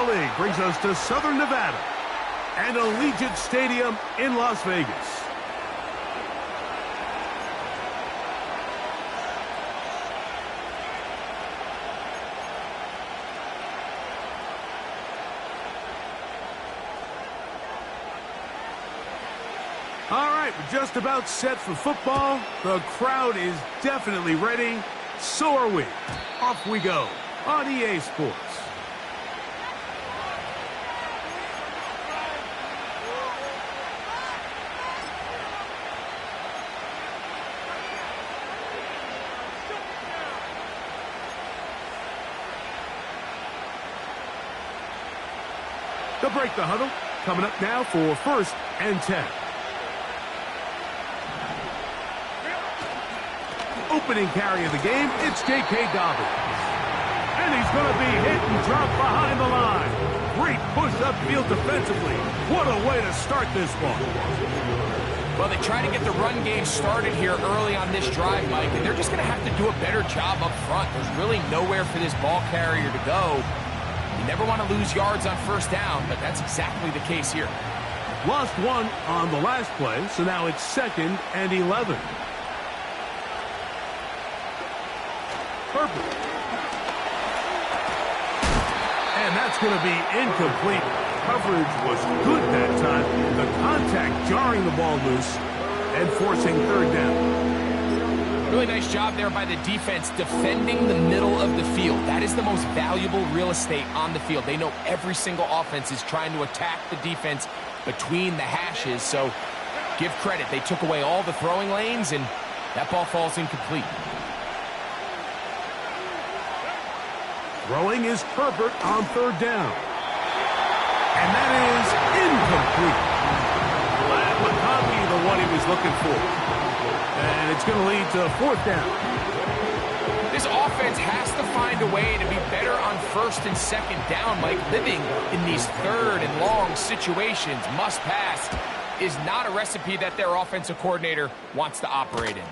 Football League brings us to Southern Nevada and Allegiant Stadium in Las Vegas. All right, we're just about set for football. The crowd is definitely ready. So are we. Off we go on EA Sports. They'll break the huddle. Coming up now for 1st and 10. Opening carry of the game, it's J.K. Dobbins. And he's going to be hit and dropped behind the line. Great push upfield defensively. What a way to start this one. Well, they try to get the run game started here early on this drive, Mike, and they're just going to have to do a better job up front. There's really nowhere for this ball carrier to go. You never want to lose yards on 1st down, but that's exactly the case here. Lost 1 on the last play, so now it's 2nd and 11. Herbert. And that's going to be incomplete. Coverage was good that time. The contact jarring the ball loose and forcing 3rd down. Really nice job there by the defense defending the middle of the field. That is the most valuable real estate on the field. They know every single offense is trying to attack the defense between the hashes, so give credit. They took away all the throwing lanes, and that ball falls incomplete. Throwing is Herbert on 3rd down. And that is incomplete. Glad McConkey the one he was looking for. And it's going to lead to 4th down. This offense has to find a way to be better on 1st and 2nd down. Like living in these 3rd and long situations, must pass, is not a recipe that their offensive coordinator wants to operate in.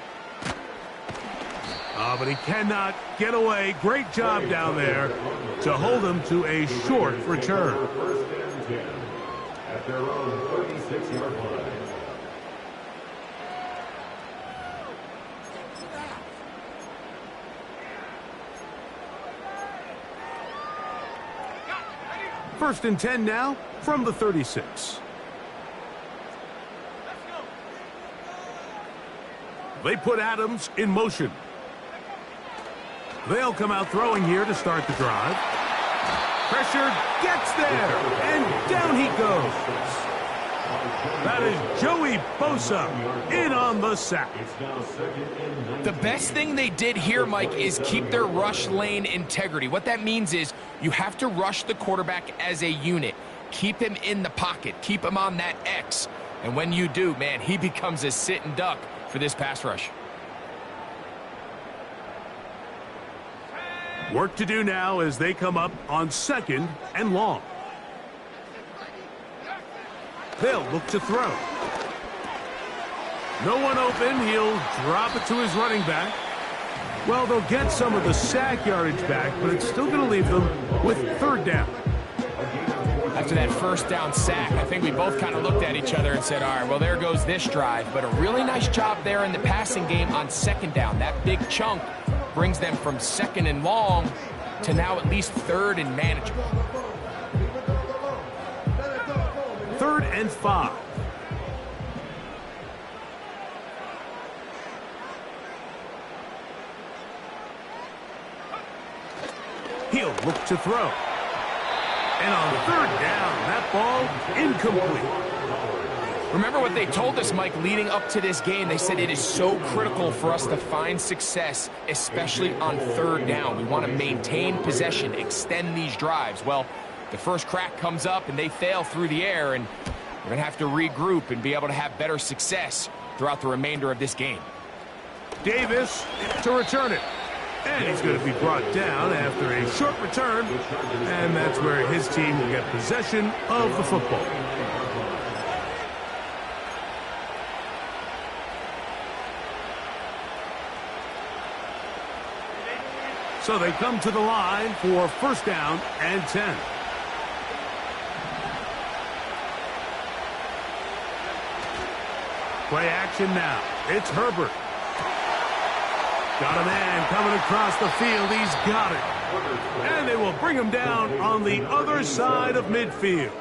But he cannot get away. Great job down there to hold him to a short return. At their own 36-yard line. First and 10 now from the 36. They put Adams in motion. They'll come out throwing here to start the drive. Pressure gets there, and down he goes. That is Joey Bosa in on the sack. The best thing they did here, Mike, is keep their rush lane integrity. What that means is you have to rush the quarterback as a unit. Keep him in the pocket. Keep him on that X. And when you do, man, he becomes a sitting duck for this pass rush. Work to do now as they come up on 2nd and long. They'll look to throw. No one open. He'll drop it to his running back. Well, they'll get some of the sack yardage back, but it's still going to leave them with 3rd down. After that 1st down sack, I think we both kind of looked at each other and said, all right, well, there goes this drive. But a really nice job there in the passing game on 2nd down. That big chunk brings them from 2nd and long to now at least 3rd and manageable. 3rd and 5. He'll look to throw. And on 3rd down, that ball incomplete. Remember what they told us, Mike, leading up to this game. They said it is so critical for us to find success, especially on 3rd down. We want to maintain possession, extend these drives. Well, the first crack comes up and they fail through the air, and we're going to have to regroup and be able to have better success throughout the remainder of this game. Davis to return it. And he's going to be brought down after a short return. And that's where his team will get possession of the football. So they come to the line for 1st down and 10. Play action now. It's Herbert. Got a man coming across the field. He's got it. And they will bring him down on the other side of midfield.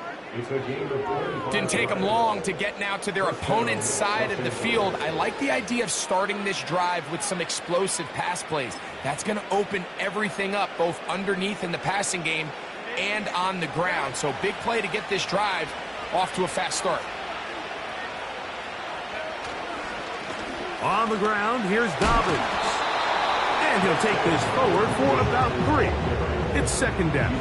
Didn't take them long to get now to their opponent's side of the field. I like the idea of starting this drive with some explosive pass plays. That's going to open everything up, both underneath in the passing game and on the ground. So big play to get this drive off to a fast start. On the ground, here's Dobbins. And he'll take this forward for about 3. It's second down.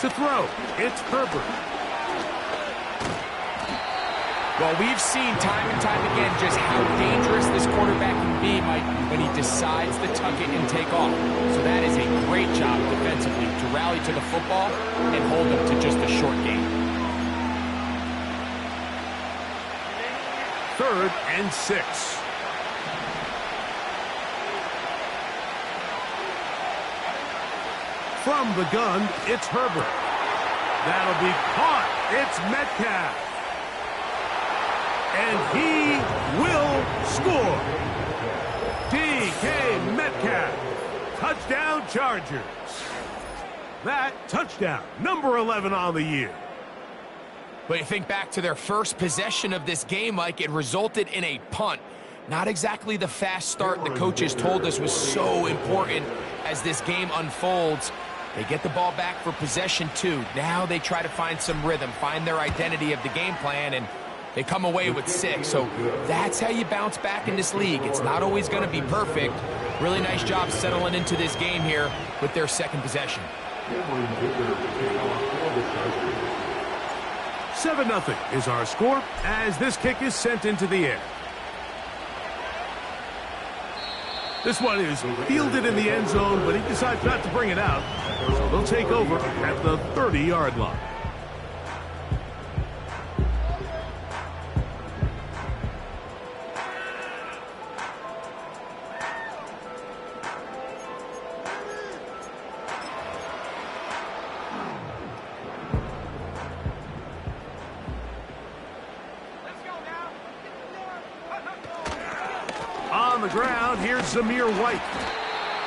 To throw, it's Herbert. Well, we've seen time and time again just how dangerous this quarterback can be, Mike, when he decides to tuck it and take off. So that is a great job defensively to rally to the football and hold them to just a short gain. 3rd and 6. From the gun, it's Herbert. That'll be caught. It's Metcalf. And he will score. DK Metcalf. Touchdown Chargers. That touchdown, number 11 on the year. But you think back to their first possession of this game, Mike, it resulted in a punt. Not exactly the fast start the coaches told us was so important as this game unfolds. They get the ball back for possession 2. Now they try to find some rhythm, find their identity of the game plan, and they come away with 6. So that's how you bounce back in this league. It's not always going to be perfect. Really nice job settling into this game here with their second possession. 7-0 is our score as this kick is sent into the air. This one is fielded in the end zone, but he decides not to bring it out. So they'll take over at the 30-yard line. On the ground, here's Zamir White.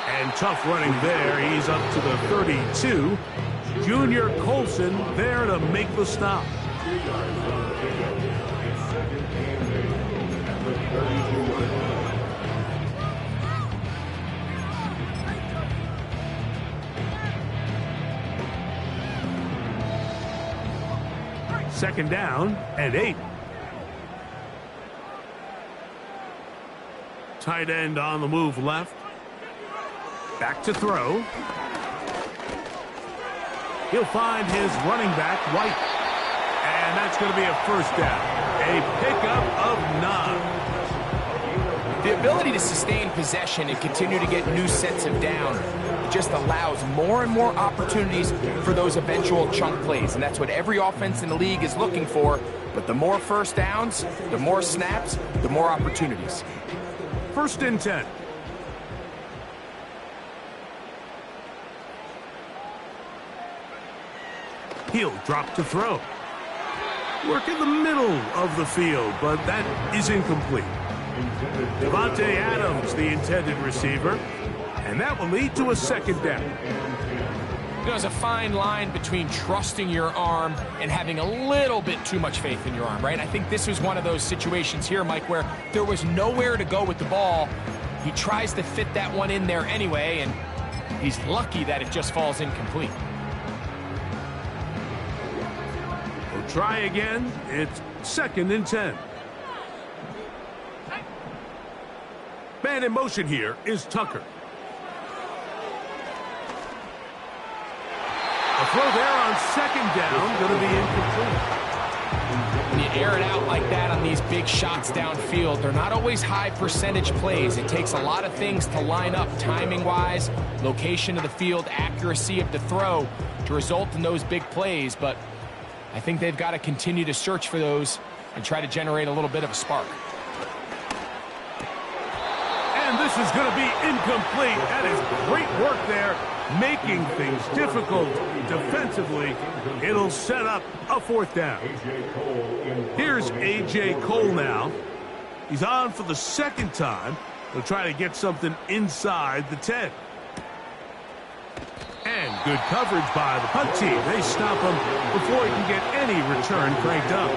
And tough running there. He's up to the 32. Junior Colson there to make the stop. Second down and 8. Tight end on the move left. Back to throw. He'll find his running back, White. And that's going to be a first down. A pickup of 9. The ability to sustain possession and continue to get new sets of down just allows more and more opportunities for those eventual chunk plays. And that's what every offense in the league is looking for. But the more first downs, the more snaps, the more opportunities. 1st and 10. He'll drop to throw. Work in the middle of the field, but that is incomplete. Devontae Adams, the intended receiver, and that will lead to a second down. There's a fine line between trusting your arm and having a little bit too much faith in your arm, right? I think this was one of those situations here, Mike, where there was nowhere to go with the ball. He tries to fit that one in there anyway, and he's lucky that it just falls incomplete. We'll try again. It's 2nd and 10. Man in motion here is Tucker. A throw there on 2nd down, going to be incomplete. When you air it out like that on these big shots downfield, they're not always high percentage plays. It takes a lot of things to line up timing-wise, location of the field, accuracy of the throw to result in those big plays. But I think they've got to continue to search for those and try to generate a little bit of a spark. And this is going to be incomplete. That is great work there, making things difficult defensively. It'll set up a fourth down. Here's A.J. Cole now. He's on for the second time. He'll try to get something inside the 10. And good coverage by the punt team. They stop him before he can get any return cranked up.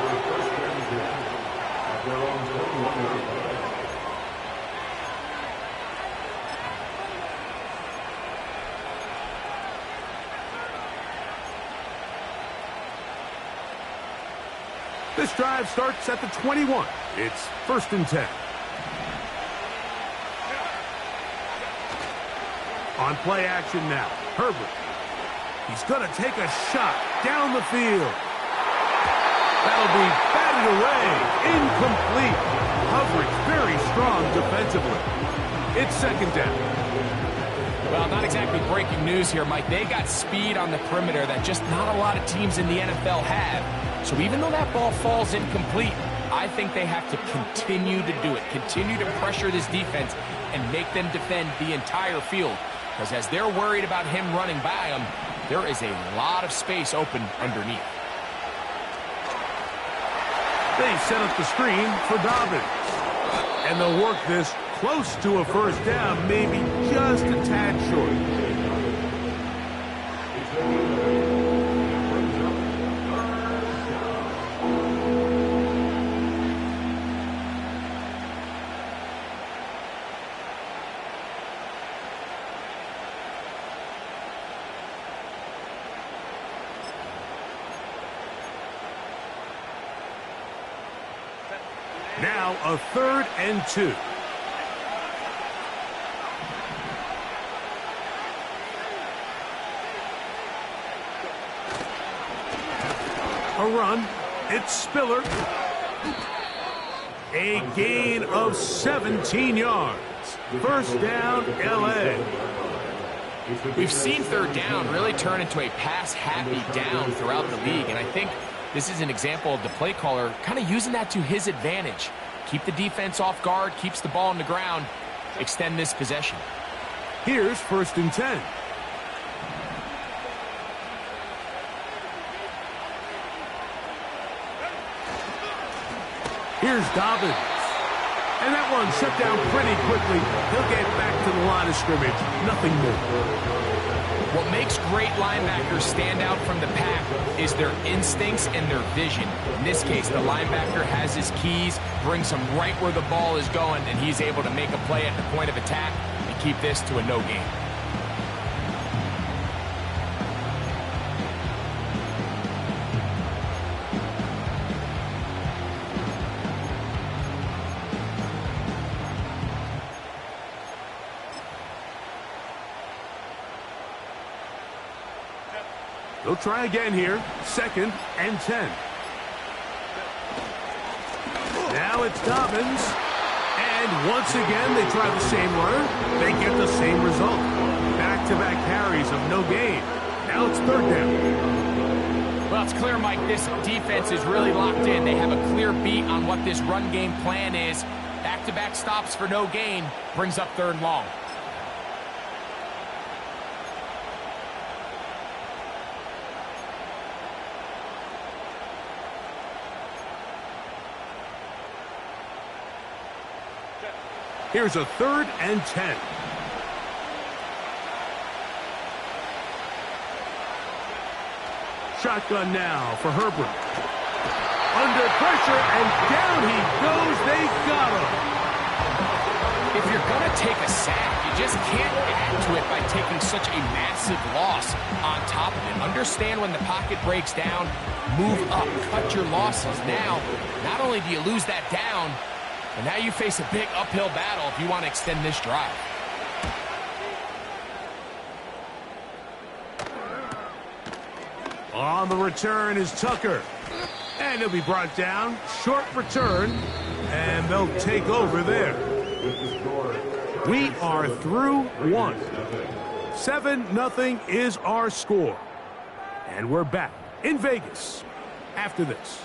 This drive starts at the 21. It's 1st and 10. On play action now, Herbert. He's going to take a shot down the field. That'll be batted away. Incomplete. Coverage very strong defensively. It's 2nd down. Well, not exactly breaking news here, Mike. They got speed on the perimeter that just not a lot of teams in the NFL have. So even though that ball falls incomplete, I think they have to continue to do it. Continue to pressure this defense and make them defend the entire field. Because as they're worried about him running by them, there is a lot of space open underneath. They set up the screen for Dobbins. And they'll work this close to a 1st down, maybe just a tad short. Now a 3rd and 2. A run. It's Spiller. A gain of 17 yards. 1st down, L.A. We've seen 3rd down really turn into a pass-happy down throughout the league, and I think this is an example of the play caller kind of using that to his advantage. Keep the defense off guard, keeps the ball on the ground, extend this possession. Here's 1st and 10. Here's Dobbins. And that one shut down pretty quickly. He'll get back to the line of scrimmage. Nothing more. What makes great linebackers stand out from the pack is their instincts and their vision. In this case, the linebacker has his keys, brings him right where the ball is going, and he's able to make a play at the point of attack and keep this to a no gain. They'll try again here. 2nd and 10. Now it's Dobbins. And once again, they try the same run. They get the same result. Back-to-back carries of no gain. Now it's 3rd down. Well, it's clear, Mike, this defense is really locked in. They have a clear beat on what this run game plan is. Back-to-back stops for no gain brings up 3rd and long. Here's a 3rd and 10. Shotgun now for Herbert. Under pressure, and down he goes. They got him. If you're going to take a sack, you just can't add to it by taking such a massive loss on top of it. Understand when the pocket breaks down, move up, cut your losses. Now, not only do you lose that down, but now you face a big uphill battle if you want to extend this drive. On the return is Tucker. And he'll be brought down. Short return. And they'll take over there. We are through one. 7-0 is our score. And we're back in Vegas after this.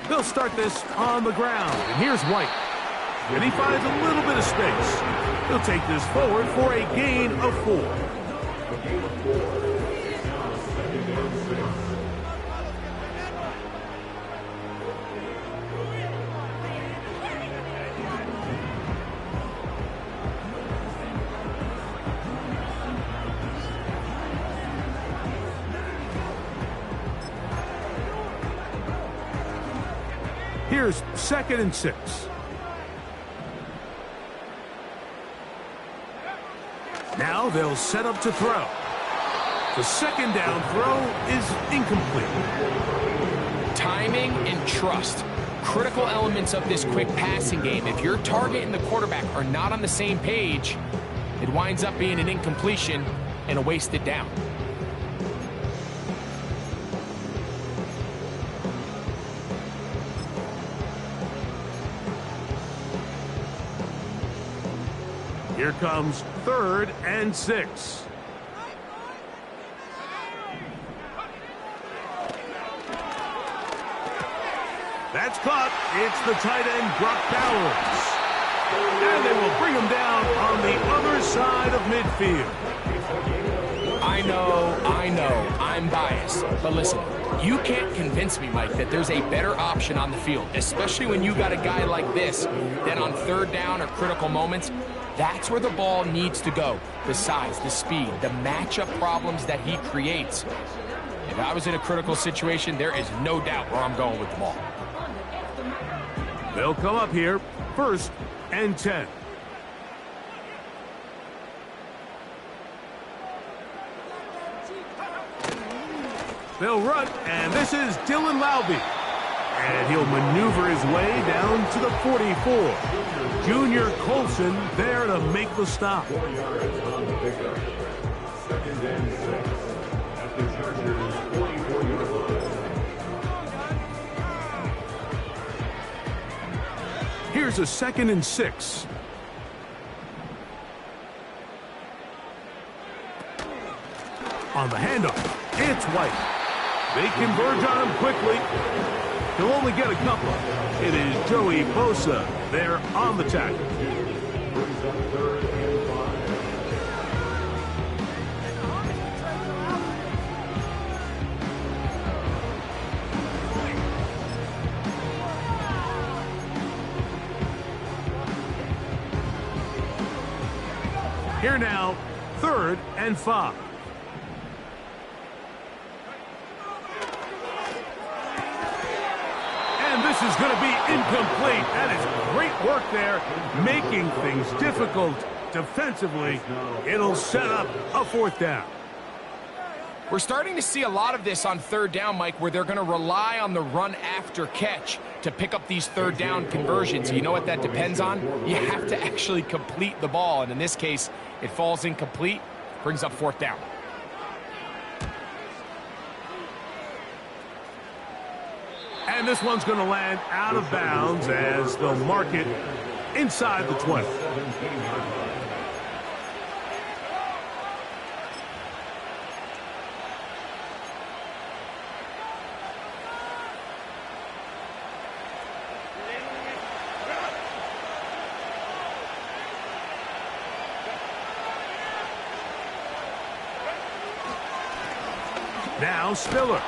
They'll start this on the ground. And here's White. And he finds a little bit of space. He'll take this forward for a gain of 4. Here's 2nd and 6. Now they'll set up to throw. The 2nd down throw is incomplete. Timing and trust. Critical elements of this quick passing game. If your target and the quarterback are not on the same page, it winds up being an incompletion and a wasted down. Here comes 3rd and 6. That's caught. It's the tight end, Brock Bowers. And they will bring him down on the other side of midfield. I know, I'm biased. But listen, you can't convince me, Mike, that there's a better option on the field, especially when you got a guy like this, that on 3rd down or critical moments, that's where the ball needs to go. The size, the speed, the matchup problems that he creates. If I was in a critical situation, there is no doubt where I'm going with the ball. They'll come up here, 1st and 10. They'll run, and this is Dylan Laube. And he'll maneuver his way down to the 44. Junior Colson there to make the stop. Here's a 2nd and 6. On the handoff, it's White. They converge on him quickly. He'll only get a couple. It is Joey Bosa there on the tackle. Here now, 3rd and 5. And this is going to be incomplete. That is great work there, making things difficult defensively. It'll set up a 4th down. We're starting to see a lot of this on 3rd down, Mike, where they're going to rely on the run after catch to pick up these 3rd down conversions. You know what that depends on? You have to actually complete the ball, and in this case, it falls incomplete, brings up 4th down. And this one's going to land out of bounds as they'll mark it inside the 20. Now Spiller.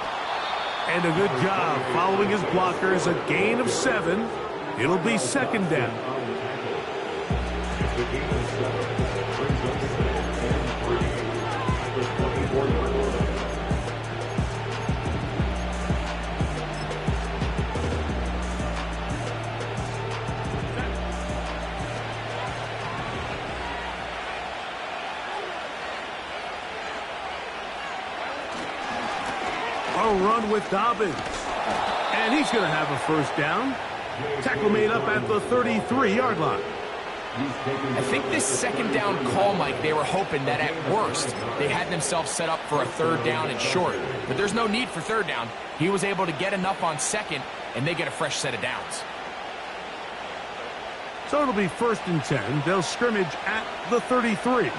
And a good job following his blockers, a gain of 7. It'll be 2nd down. a run with Dobbins. And he's going to have a first down. Tackle made up at the 33-yard line. I think this second down call, Mike, they were hoping that at worst they had themselves set up for a third down and short. But there's no need for third down. He was able to get enough on second, and they get a fresh set of downs. So it'll be 1st and 10. They'll scrimmage at the 33.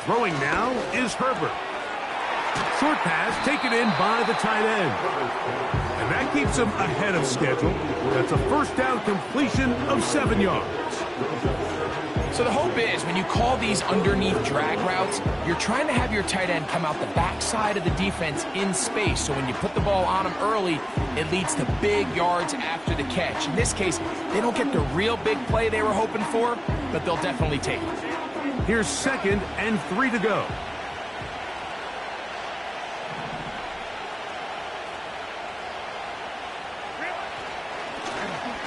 Throwing now is Herbert. Short pass taken in by the tight end. And that keeps him ahead of schedule. That's a first down completion of 7 yards. So the hope is when you call these underneath drag routes, you're trying to have your tight end come out the backside of the defense in space. So when you put the ball on him early, it leads to big yards after the catch. In this case, they don't get the real big play they were hoping for, but they'll definitely take it. Here's 2nd and 3 to go.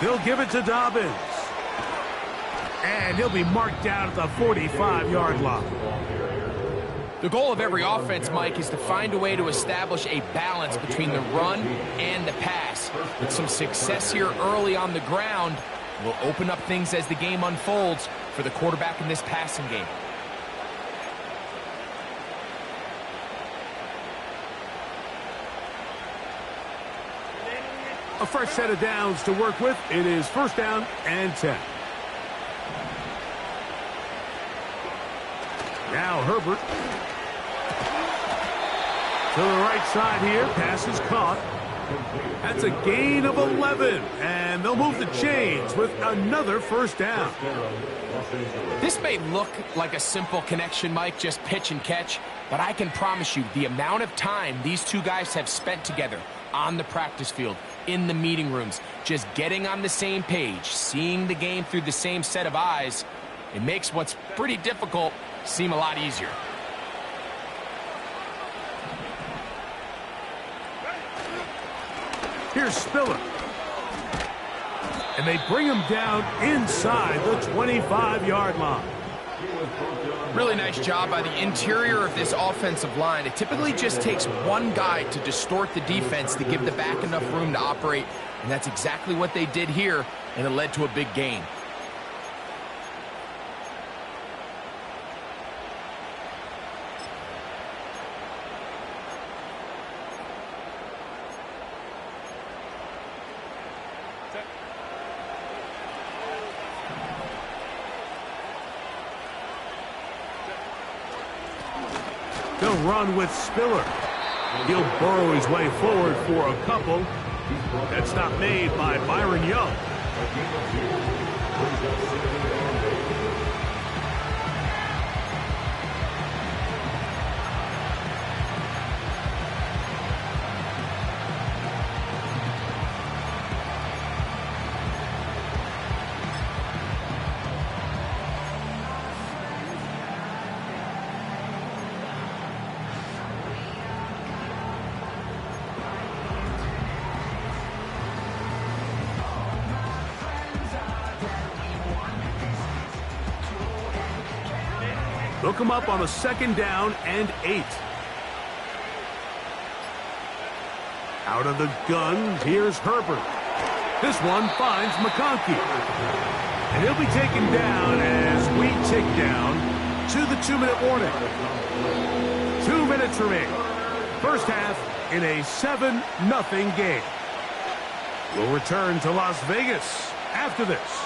He'll give it to Dobbins. And he'll be marked down at the 45-yard line. The goal of every offense, Mike, is to find a way to establish a balance between the run and the pass. With some success here early on the ground, will open up things as the game unfolds for the quarterback in this passing game. A fresh set of downs to work with. It is 1st down and 10. Now Herbert. To the right side here. Pass is caught. That's a gain of 11. And they'll move the chains with another first down. This may look like a simple connection, Mike, just pitch and catch. But I can promise you the amount of time these two guys have spent together on the practice field, in the meeting rooms, just getting on the same page, seeing the game through the same set of eyes, it makes what's pretty difficult seem a lot easier. Here's Spiller. And they bring him down inside the 25-yard line. Really nice job by the interior of this offensive line. It typically just takes one guy to distort the defense to give the back enough room to operate, and that's exactly what they did here, and it led to a big gain. They'll run with Spiller. He'll burrow his way forward for a couple. That stop made by Byron Young. They'll come up on a 2nd down and 8. Out of the gun, here's Herbert. This one finds McConkey. And he'll be taken down as we tick down to the 2-minute warning. 2 minutes remaining. First half in a 7-0 game. We'll return to Las Vegas after this.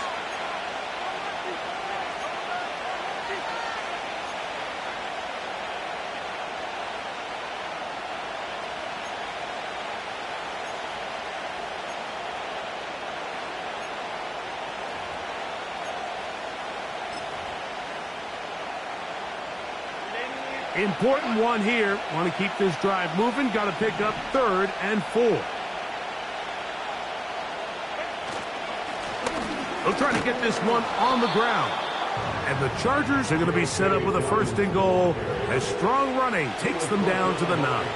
Important one here. Want to keep this drive moving. Got to pick up 3rd and 4. They'll try to get this one on the ground. And the Chargers are going to be set up with a 1st and goal as strong running takes them down to the 9.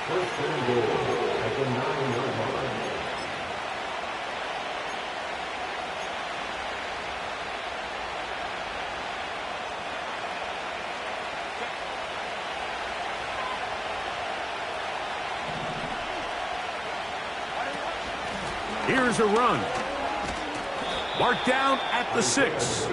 1st and goal at the 9-yard line. Here's a run. Marked down at the 6.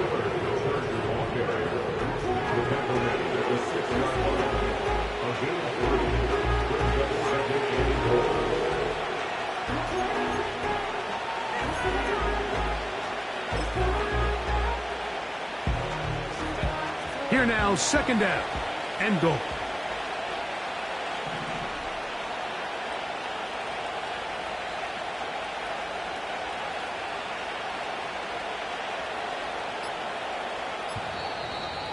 Here now, second down and goal.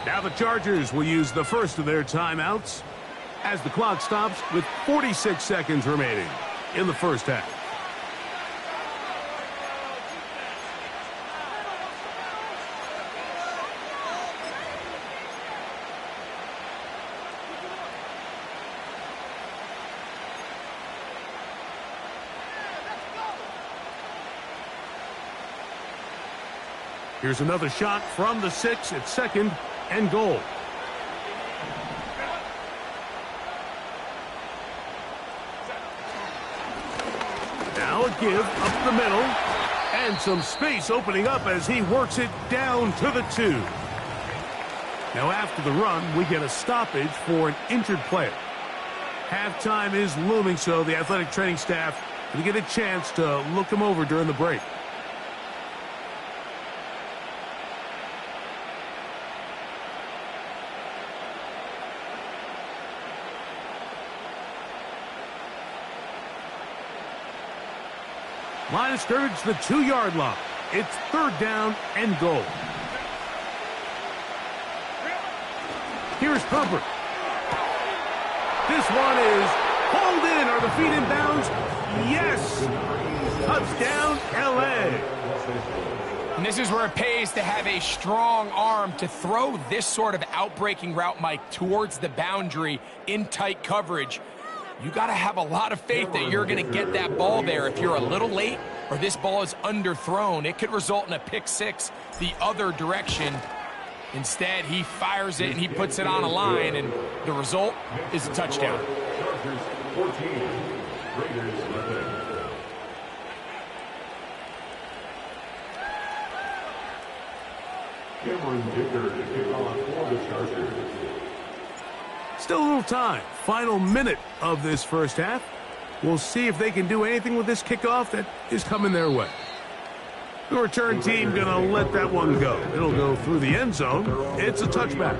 Now the Chargers will use the first of their timeouts as the clock stops with 46 seconds remaining in the first half. Here's another shot from the 6 at second and goal. Now a give up the middle and some space opening up as he works it down to the 2. Now after the run, we get a stoppage for an injured player. Halftime is looming, so the athletic training staff will get a chance to look him over during the break. Line of scrimmage, the 2-yard line. It's third down and goal. Here's Herbert. This one is hauled in. Are the feet in bounds? Yes. Touchdown, L.A. And this is where it pays to have a strong arm to throw this sort of outbreaking route, Mike, towards the boundary in tight coverage. You got to have a lot of faith that you're going to get that ball there. If you're a little late or this ball is underthrown, it could result in a pick six the other direction. Instead, he fires it and he puts it on a line, and the result is a touchdown. Chargers 14, Raiders 11. Cameron Dicker to kick off for the Chargers. Still a little time. Final minute of this first half. We'll see if they can do anything with this kickoff that is coming their way. The return team going to let that one go. It'll go through the end zone. It's a touchback.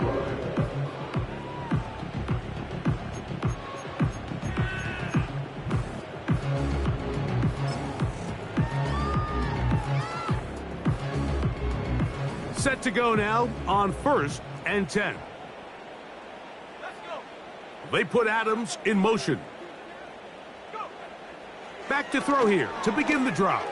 Set to go now on 1st and 10. They put Adams in motion. Back to throw here to begin the drive.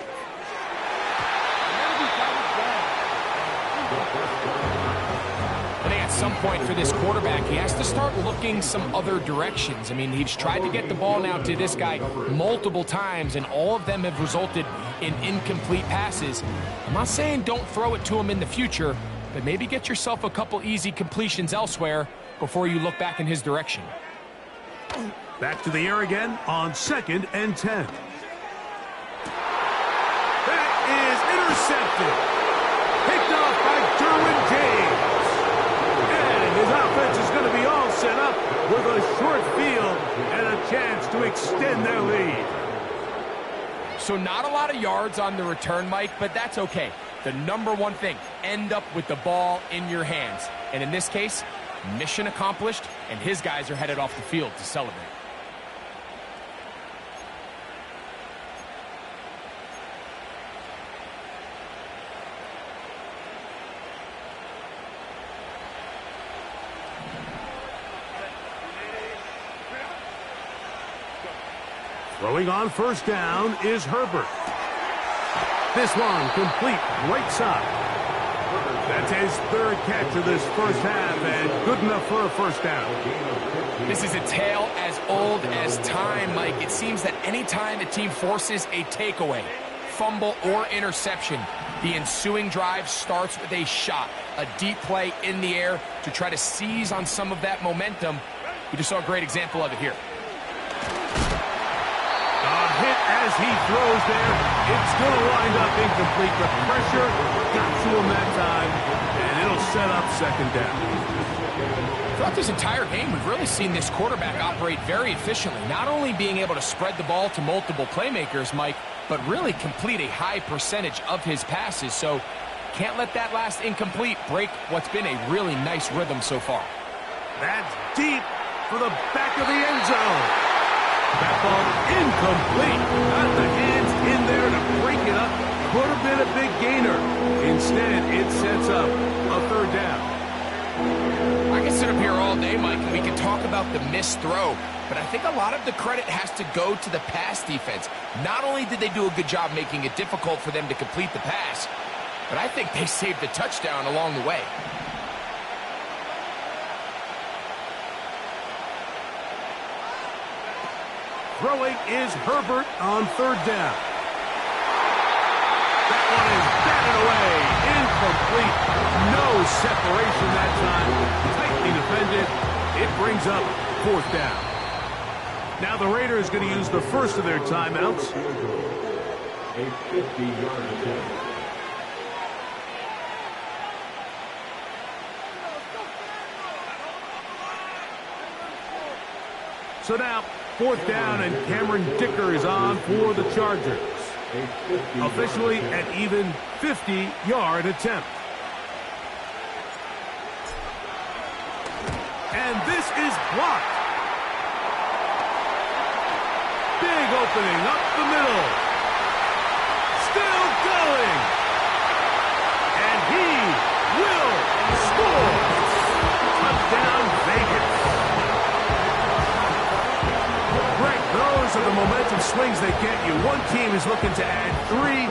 I think at some point for this quarterback, he has to start looking some other directions. I mean, he's tried to get the ball now to this guy multiple times, and all of them have resulted in incomplete passes. I'm not saying don't throw it to him in the future, but maybe get yourself a couple easy completions elsewhere before you look back in his direction. Back to the air again on 2nd and 10. That is intercepted. Picked off by Derwin James. And his offense is going to be all set up with a short field and a chance to extend their lead. So not a lot of yards on the return, Mike, but that's okay. The number one thing, end up with the ball in your hands. And in this case, mission accomplished, and his guys are headed off the field to celebrate. Throwing on 1st down is Herbert. This one complete right side. That's his 3rd catch of this first half, and good enough for a 1st down. This is a tale as old as time, Mike. It seems that any time a team forces a takeaway, fumble, or interception, the ensuing drive starts with a shot, a deep play in the air to try to seize on some of that momentum. We just saw a great example of it here. A hit as he throws there. It's going to wind up incomplete. The pressure got to him that time, and it'll set up second down. Throughout this entire game, we've really seen this quarterback operate very efficiently, not only being able to spread the ball to multiple playmakers, Mike, but really complete a high percentage of his passes. So can't let that last incomplete break what's been a really nice rhythm so far. That's deep for the back of the end zone. That ball incomplete. Got the hands in there to break it up. Could have been a big gainer. Instead, it sets up a third down. I can sit up here all day, Mike, and we can talk about the missed throw, but I think a lot of the credit has to go to the pass defense. Not only did they do a good job making it difficult for them to complete the pass, but I think they saved the touchdown along the way. Throwing is Herbert on third down. That one is batted away. Incomplete. No separation that time. Tightly defended. It brings up fourth down. Now the Raiders going to use the first of their timeouts. A 50-yard attempt. So now, fourth down, and Cameron Dicker is on for the Chargers. Officially an even 50-yard attempt. And this is blocked. Big opening up the middle. Still going. And he will score. Touchdown, Vegas. Greg, those are the momentum swings that get you. One team is looking to add 3.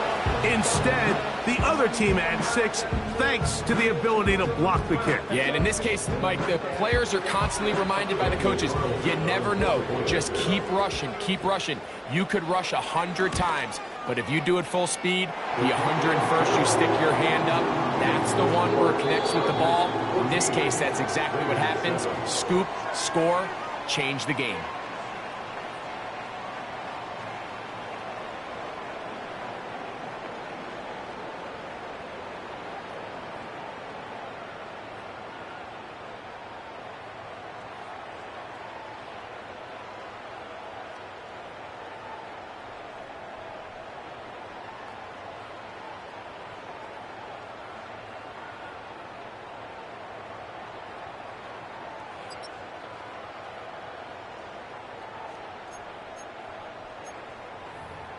Instead, the other team adds 6, thanks to the ability to block the kick. Yeah, and in this case, Mike, the players are constantly reminded by the coaches, you never know. Just keep rushing, keep rushing. You could rush 100 times, but if you do it full speed, the 101st, you stick your hand up. That's the one where it connects with the ball. In this case, that's exactly what happens. Scoop, score, change the game.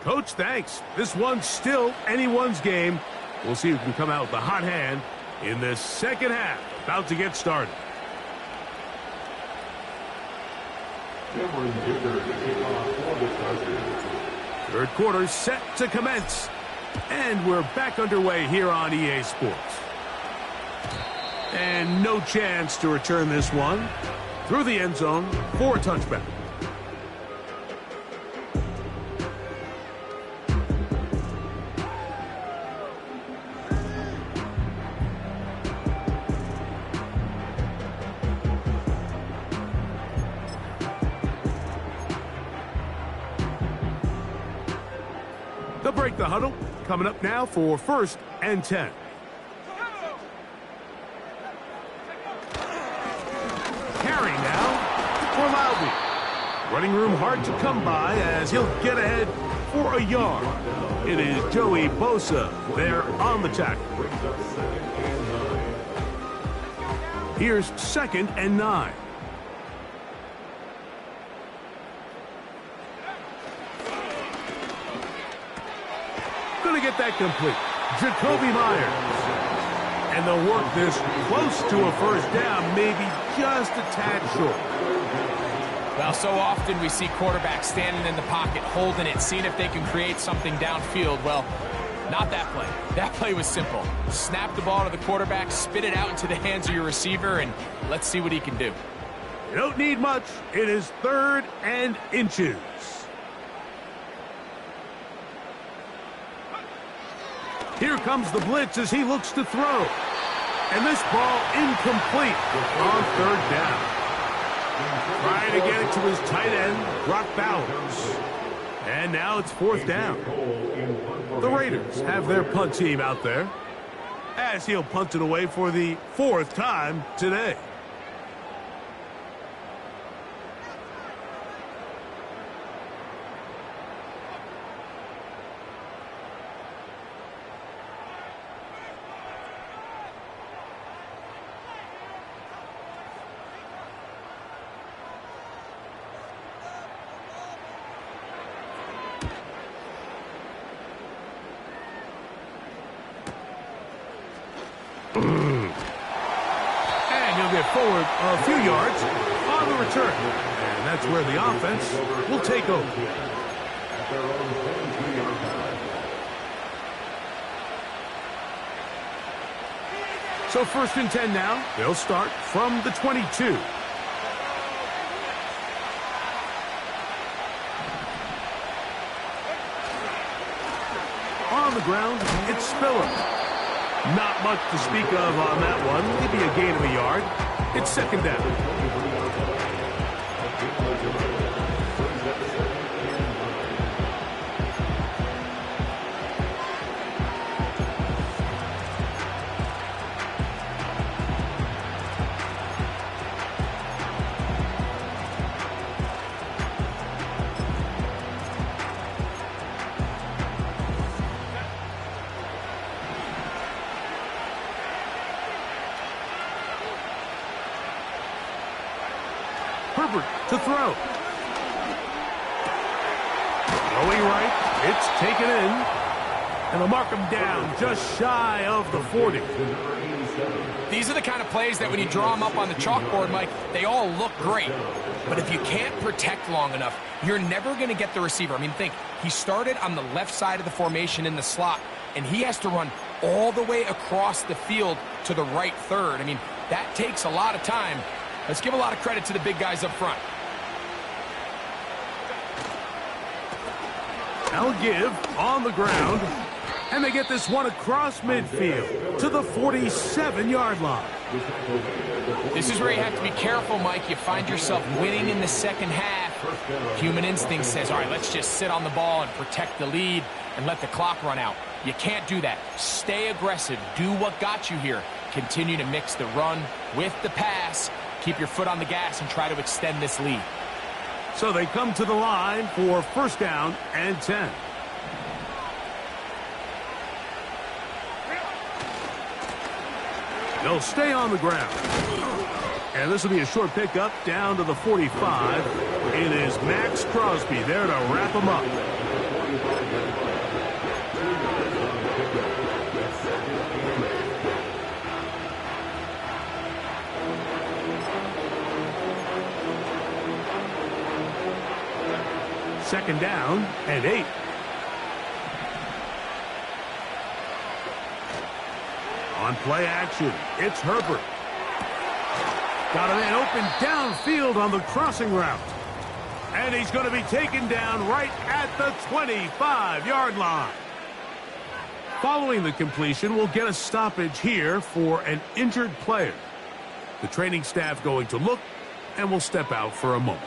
Coach, thanks. This one's still anyone's game. We'll see who can come out with the hot hand in this second half. About to get started. Cameron Dicker to kick off for the Chargers. Third quarter set to commence. And we're back underway here on EA Sports. And no chance to return this one through the end zone for a touchback. They'll break the huddle. Coming up now for 1st and 10. Carry now for Loudby. Running room hard to come by as he'll get ahead for a yard. It is Joey Bosa there on the tackle. Here's 2nd and 9. Going to get that complete. Jacoby Myers. And they'll work this close to a first down, maybe just a tad short. Well, so often we see quarterbacks standing in the pocket, holding it, seeing if they can create something downfield. Well, not that play. That play was simple. Snap the ball to the quarterback, spit it out into the hands of your receiver, and let's see what he can do. You don't need much. It is 3rd and inches. Here comes the blitz as he looks to throw. And this ball incomplete on 3rd down. Trying to get it to his tight end, Brock Bowers. And now it's fourth down. The Raiders have their punt team out there, as he'll punt it away for the fourth time today. And he'll get forward a few yards on the return. And that's where the offense will take over. So 1st and 10 now. They'll start from the 22. On the ground, it's Spiller. Not much to speak of on that one. Maybe a gain of a yard. It's 2nd down. Herbert to throw. Going right. It's taken in. And they'll mark him down just shy of the 40. These are the kind of plays that when you draw them up on the chalkboard, Mike, they all look great. But if you can't protect long enough, you're never going to get the receiver. I mean, think, he started on the left side of the formation in the slot, and he has to run all the way across the field to the right third. I mean, that takes a lot of time. Let's give a lot of credit to the big guys up front. They'll give on the ground. And they get this one across midfield to the 47-yard line. This is where you have to be careful, Mike. You find yourself winning in the second half. Human instinct says, all right, let's just sit on the ball and protect the lead and let the clock run out. You can't do that. Stay aggressive. Do what got you here. Continue to mix the run with the pass. Keep your foot on the gas and try to extend this lead. So they come to the line for 1st down and 10. They'll stay on the ground. And this will be a short pickup down to the 45. It is Max Crosby there to wrap him up. Second down and 8. On play action, it's Herbert. Got a man open downfield on the crossing route. And he's going to be taken down right at the 25-yard line. Following the completion, we'll get a stoppage here for an injured player. The training staff going to look, and will step out for a moment.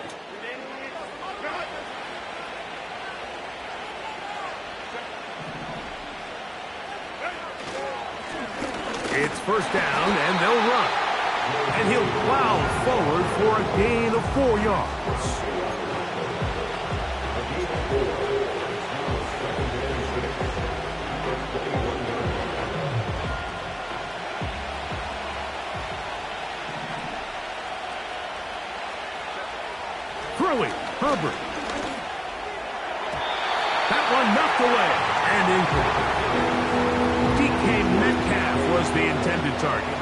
It's 1st down, and they'll run. And he'll plow forward for a gain of 4 yards. Throwing, Herbert. That one knocked away and incomplete. DK Metcalf was the intended target,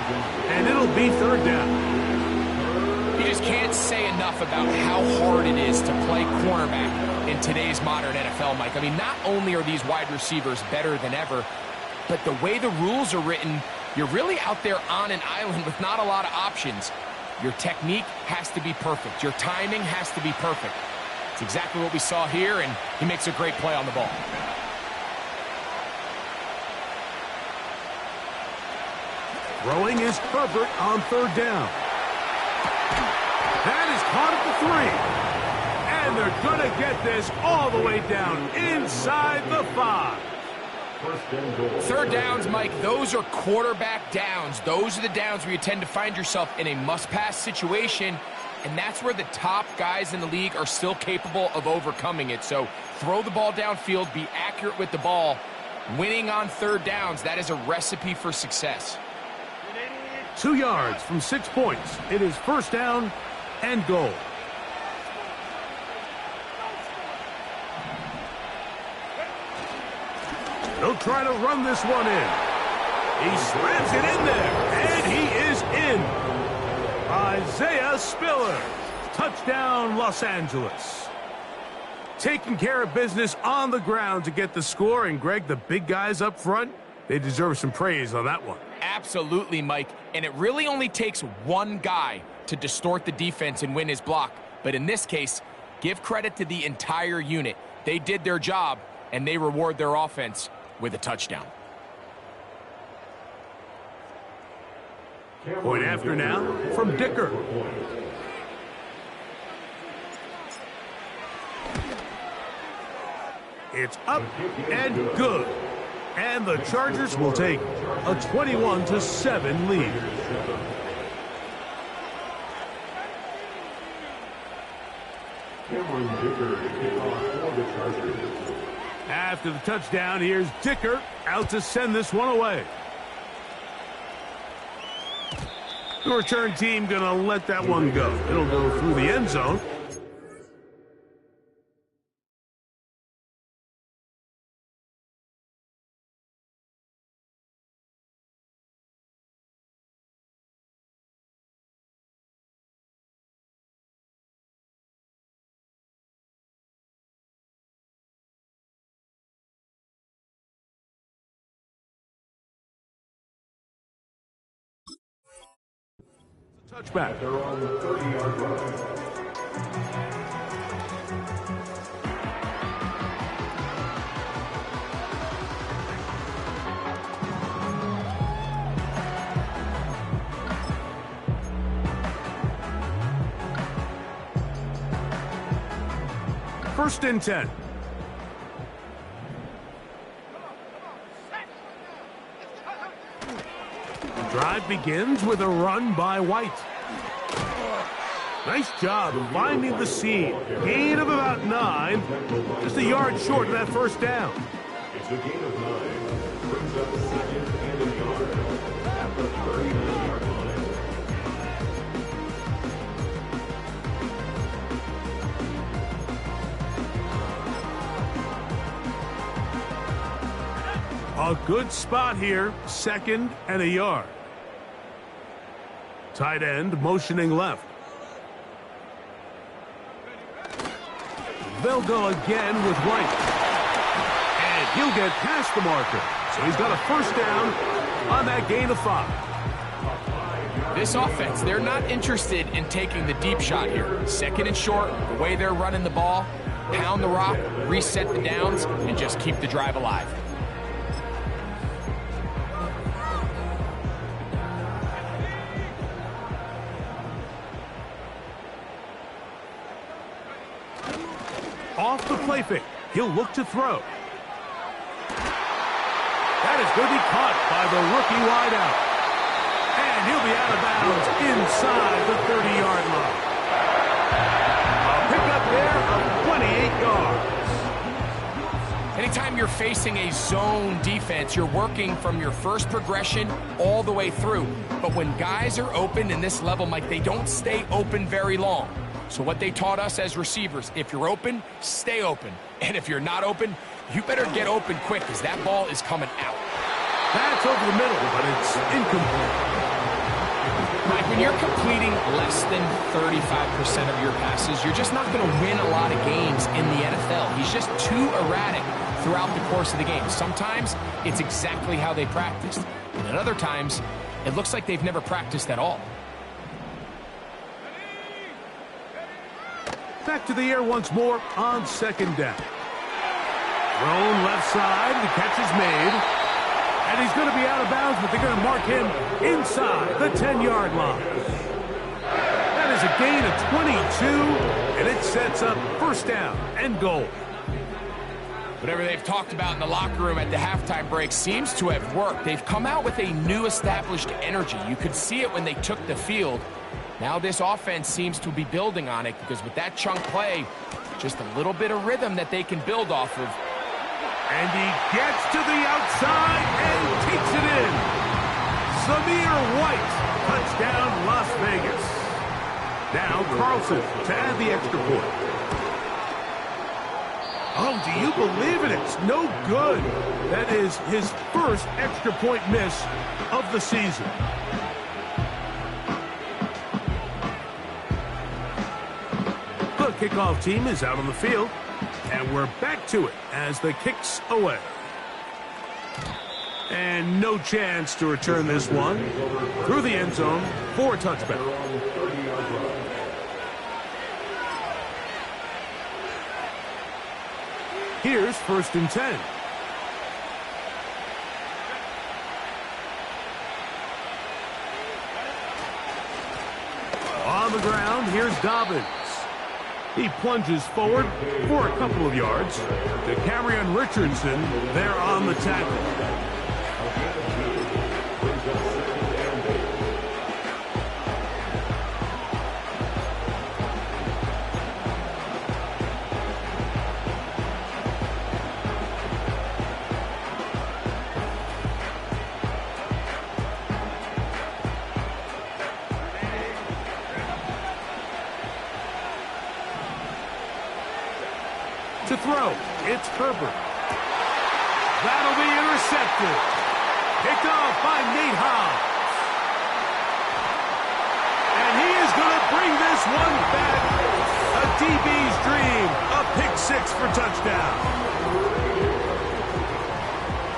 and it'll be 3rd down. You just can't say enough about how hard it is to play cornerback in today's modern NFL, Mike. I mean, not only are these wide receivers better than ever, but the way the rules are written, you're really out there on an island with not a lot of options. Your technique has to be perfect. Your timing has to be perfect. It's exactly what we saw here, and he makes a great play on the ball. Throwing is Herbert on 3rd down. That is caught at the 3. And they're going to get this all the way down inside the 5. Third downs, Mike, those are quarterback downs. Those are the downs where you tend to find yourself in a must-pass situation, and that's where the top guys in the league are still capable of overcoming it. So throw the ball downfield, be accurate with the ball. Winning on third downs, that is a recipe for success. 2 yards from 6 points. It is first down and goal. He'll try to run this one in. He slams it in there, and he is in. Isaiah Spiller. Touchdown, Los Angeles. Taking care of business on the ground to get the score. And, Greg, the big guys up front, they deserve some praise on that one. Absolutely, Mike. And it really only takes one guy to distort the defense and win his block. But in this case, give credit to the entire unit. They did their job, and they reward their offense with a touchdown. Point after now from Dicker. It's up and good. And the Chargers will take a 21-7 lead. Cameron Dicker to kick off for the Chargers. After the touchdown, here's Dicker out to send this one away. The return team going to let that one go. It'll go through the end zone. Touchback. They're on the 30-yard line. First and 10. Drive begins with a run by White. Nice job of finding the seam. Gain of about 9. Just a yard short of that first down. It's a gain of 9. Brings up second and a yard at the 39-yard line. A good spot here. Second and a yard. Tight end motioning left. They'll go again with White. And he'll get past the marker. So he's got a first down on that gain of 5. This offense, they're not interested in taking the deep shot here. Second and short, the way they're running the ball, pound the rock, reset the downs, and just keep the drive alive. Off the play fake. He'll look to throw. That is going to be caught by the rookie wideout. And he'll be out of bounds inside the 30-yard line. A pickup there of 28 yards. Anytime you're facing a zone defense, you're working from your first progression all the way through. But when guys are open in this level, Mike, they don't stay open very long. So what they taught us as receivers, if you're open, stay open. And if you're not open, you better get open quick because that ball is coming out. That's over the middle, but it's incomplete. Mike, when you're completing less than 35% of your passes, you're just not going to win a lot of games in the NFL. He's just too erratic throughout the course of the game. Sometimes it's exactly how they practiced. And at other times, it looks like they've never practiced at all. Back to the air once more on second down. Thrown left side, the catch is made. And he's going to be out of bounds, but they're going to mark him inside the 10-yard line. That has a gain of 22, and it sets up first down and goal. Whatever they've talked about in the locker room at the halftime break seems to have worked. They've come out with a new established energy. You could see it when they took the field. Now this offense seems to be building on it because with that chunk play, just a little bit of rhythm that they can build off of. And he gets to the outside and takes it in. Zamir White, touchdown Las Vegas. Now Carlson to add the extra point. Oh, do you believe it? It's no good. That is his first extra point miss of the season. The kickoff team is out on the field, and we're back to it as the kick's away. And no chance to return this one through the end zone for a touchback. Here's 1st and 10. On the ground, here's Dobbins. He plunges forward for a couple of yards. To Cameron Richardson, there on the tackle. To throw, it's Herbert. That'll be intercepted. Picked off by Nate Hobbs. And he is going to bring this one back. A DB's dream. A pick six for touchdown.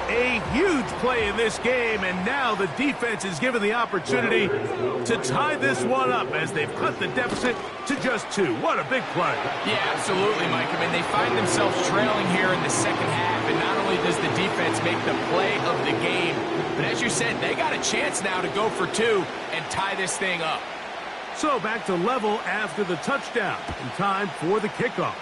A huge play in this game, and now the defense is given the opportunity to tie this one up as they've cut the deficit to just 2. What a big play. Yeah, absolutely, Mike. I mean, they find themselves trailing here in the second half, and not only does the defense make the play of the game, but as you said, they got a chance now to go for 2 and tie this thing up. So back to level after the touchdown, and time for the kickoff.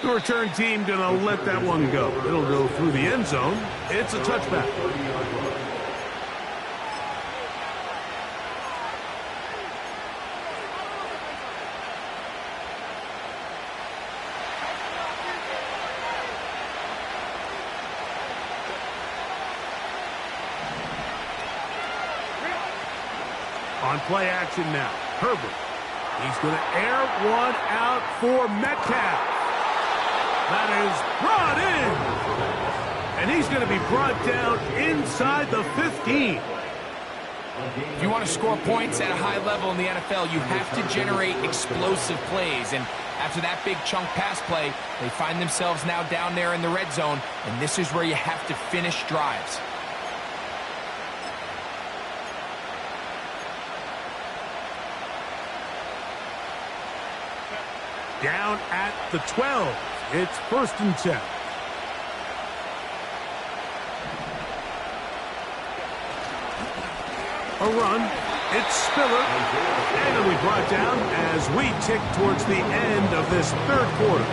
The return team going to let that one go. It'll go through the end zone. It's a touchback. On play action now, Herbert. He's going to air one out for Metcalf. That is brought in. And he's going to be brought down inside the 15. If you want to score points at a high level in the NFL, you have to generate explosive plays. And after that big chunk pass play, they find themselves now down there in the red zone. And this is where you have to finish drives. Down at the 12. It's 1st and 10. A run. It's Spiller. And it'll be brought down as we tick towards the end of this 3rd quarter.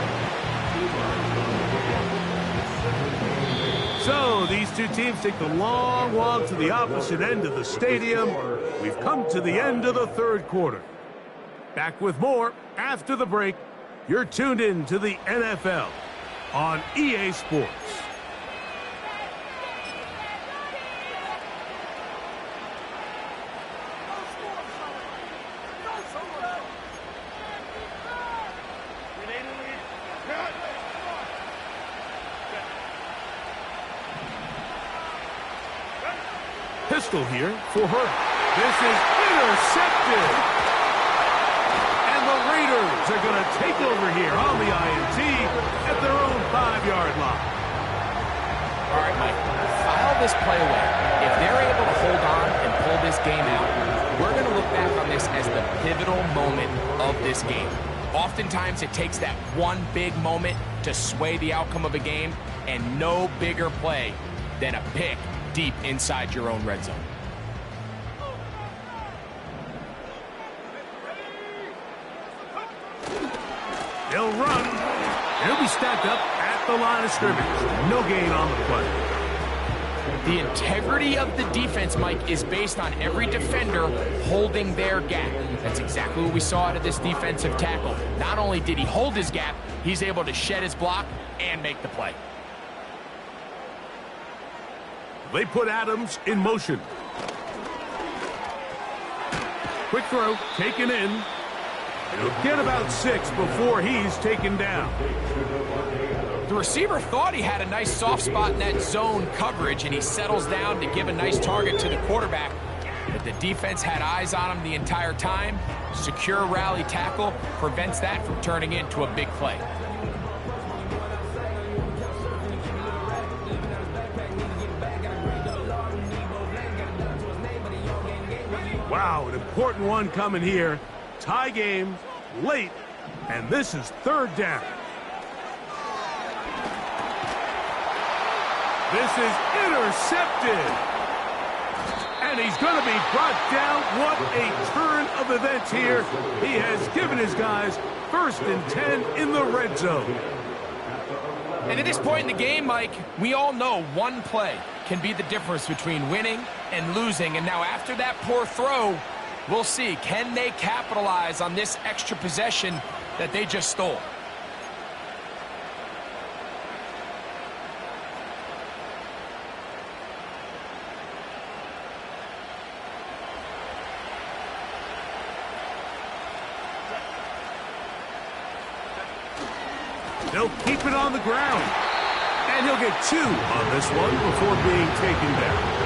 So these two teams take the long walk to the opposite end of the stadium. We've come to the end of the 3rd quarter. Back with more after the break. You're tuned in to the NFL on EA Sports. Pistol here for her. This is intercepted. Raiders are going to take over here on the INT at their own 5-yard line. All right, Mike, file this play away. If they're able to hold on and pull this game out, we're going to look back on this as the pivotal moment of this game. Oftentimes, it takes that one big moment to sway the outcome of a game, and no bigger play than a pick deep inside your own red zone. He'll run. He'll be stacked up at the line of scrimmage. No gain on the play. The integrity of the defense, Mike, is based on every defender holding their gap. That's exactly what we saw out of this defensive tackle. Not only did he hold his gap, he's able to shed his block and make the play. They put Adams in motion. Quick throw, taken in. He'll get about 6 before he's taken down. The receiver thought he had a nice soft spot in that zone coverage, and he settles down to give a nice target to the quarterback. But the defense had eyes on him the entire time. Secure rally tackle prevents that from turning into a big play. Wow, an important one coming here. Tie game, late, and this is 3rd down. This is intercepted. And he's going to be brought down. What a turn of events here. He has given his guys 1st and 10 in the red zone. And at this point in the game, Mike, we all know one play can be the difference between winning and losing. And now after that poor throw, we'll see, can they capitalize on this extra possession that they just stole? They'll keep it on the ground. And he'll get 2 on this one before being taken down.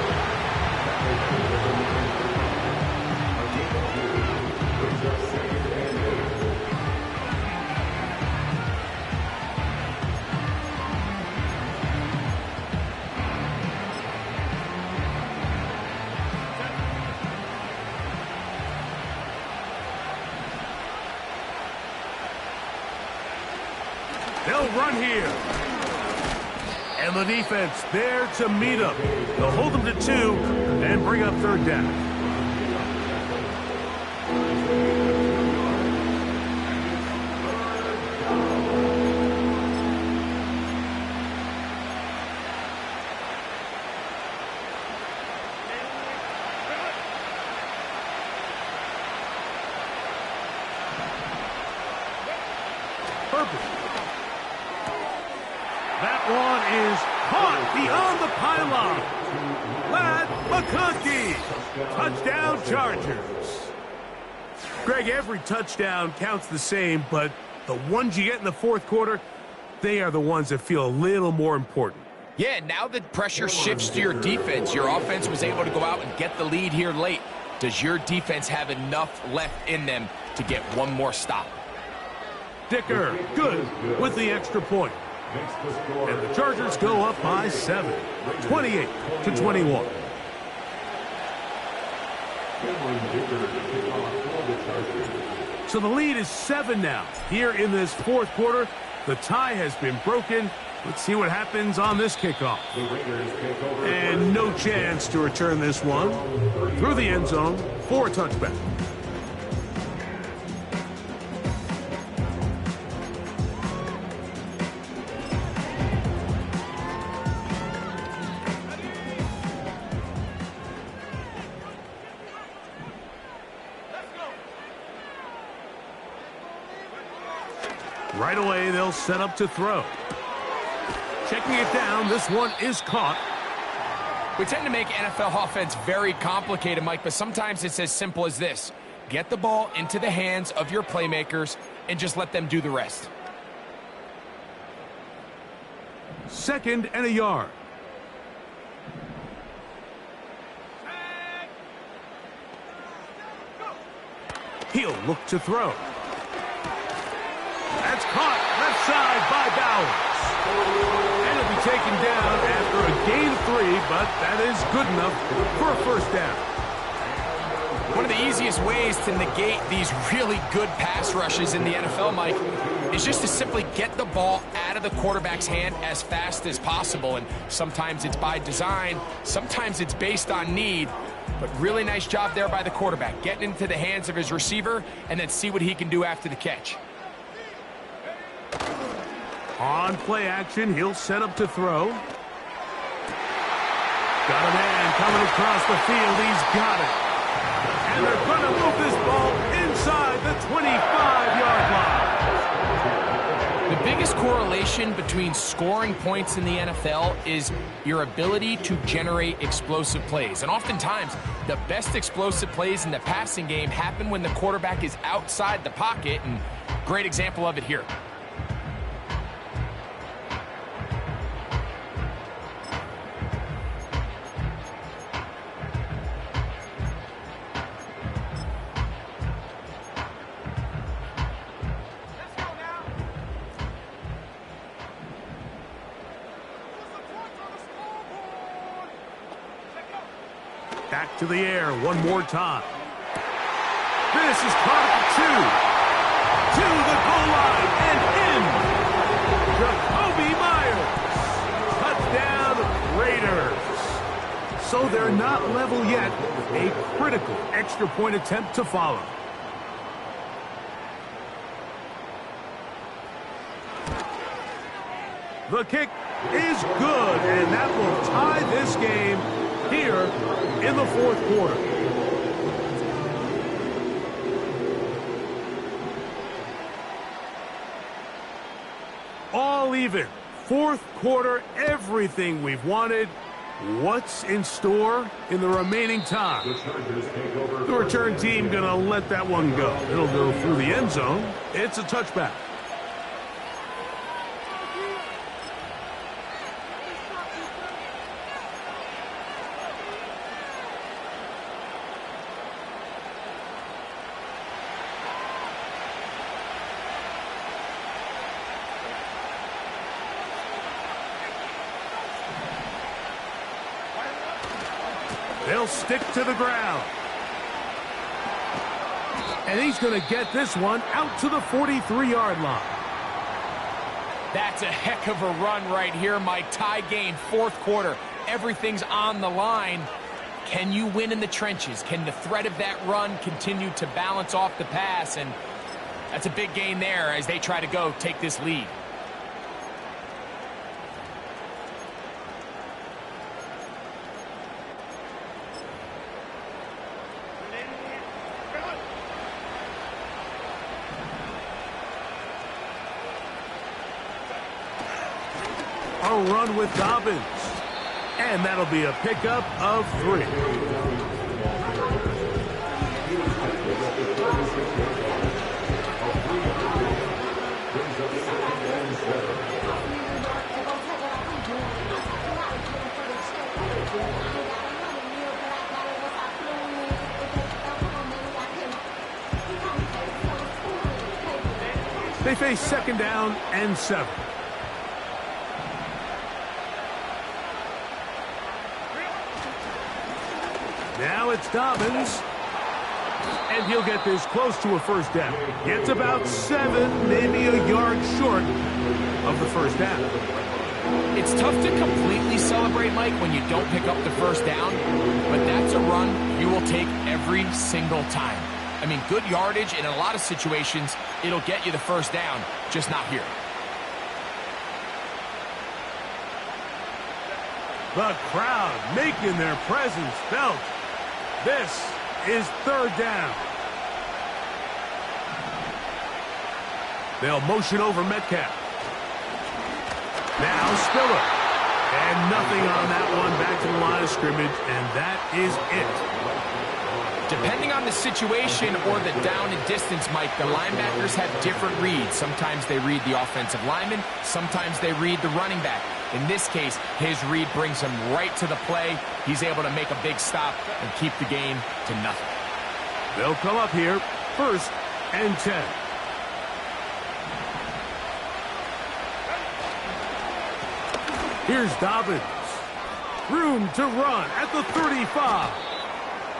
They'll run here. And the defense there to meet up. They'll hold them to 2 and bring up 3rd down. Perfect. That one is caught beyond the pylon. Ladd McConkey. Touchdown Chargers. Greg, every touchdown counts the same, but the ones you get in the 4th quarter, they are the ones that feel a little more important. Yeah, now that pressure shifts to your defense, your offense was able to go out and get the lead here late. Does your defense have enough left in them to get one more stop? Dicker, good with the extra point. And the Chargers go up by 7, 28-21. So the lead is 7 now. Here in this 4th quarter, the tie has been broken. Let's see what happens on this kickoff. And no chance to return this one through the end zone for a touchback. Right away, they'll set up to throw. Checking it down, this one is caught. We tend to make NFL offense very complicated, Mike, but sometimes it's as simple as this. Get the ball into the hands of your playmakers and just let them do the rest. 2nd and a yard. He'll look to throw. That's caught left side by Bowers. And it'll be taken down after a gain of 3, but that is good enough for a 1st down. One of the easiest ways to negate these really good pass rushes in the NFL, Mike, is just to simply get the ball out of the quarterback's hand as fast as possible. And sometimes it's by design, sometimes it's based on need. But really nice job there by the quarterback, getting into the hands of his receiver and then see what he can do after the catch. On play action, he'll set up to throw. Got a man coming across the field. He's got it. And they're going to move this ball inside the 25-yard line. The biggest correlation between scoring points in the NFL is your ability to generate explosive plays. And oftentimes, the best explosive plays in the passing game happen when the quarterback is outside the pocket. And great example of it here. Back to the air one more time. This is caught at the 2. To the goal line and in. Jakobi Meyers. Touchdown Raiders. So they're not level yet. A critical extra point attempt to follow. The kick is good, and that will tie this game here in the fourth quarter. All even. Fourth quarter, everything we've wanted. What's in store in the remaining time? The return team gonna let that one go. It'll go through the end zone. It's a touchback. They'll stick to the ground. And he's going to get this one out to the 43-yard line. That's a heck of a run right here, Mike. Tie game, fourth quarter. Everything's on the line. Can you win in the trenches? Can the threat of that run continue to balance off the pass? And that's a big gain there as they try to go take this lead. A run with Dobbins. And that'll be a pickup of 3. They face second down and 7. Now it's Dobbins, and he'll get this close to a first down. Gets about 7, maybe a yard short of the first down. It's tough to completely celebrate, Mike, when you don't pick up the first down, but that's a run you will take every single time. I mean, good yardage, and in a lot of situations, it'll get you the first down, just not here. The crowd making their presence felt. This is third down. They'll motion over Metcalf. Now Spiller. And nothing on that one, back to the line of scrimmage, and that is it. Depending on the situation or the down and distance, Mike, the linebackers have different reads. Sometimes they read the offensive lineman. Sometimes they read the running back. In this case, his read brings him right to the play. He's able to make a big stop and keep the game to nothing. They'll come up here, first and 10. Here's Dobbins. Room to run at the 35.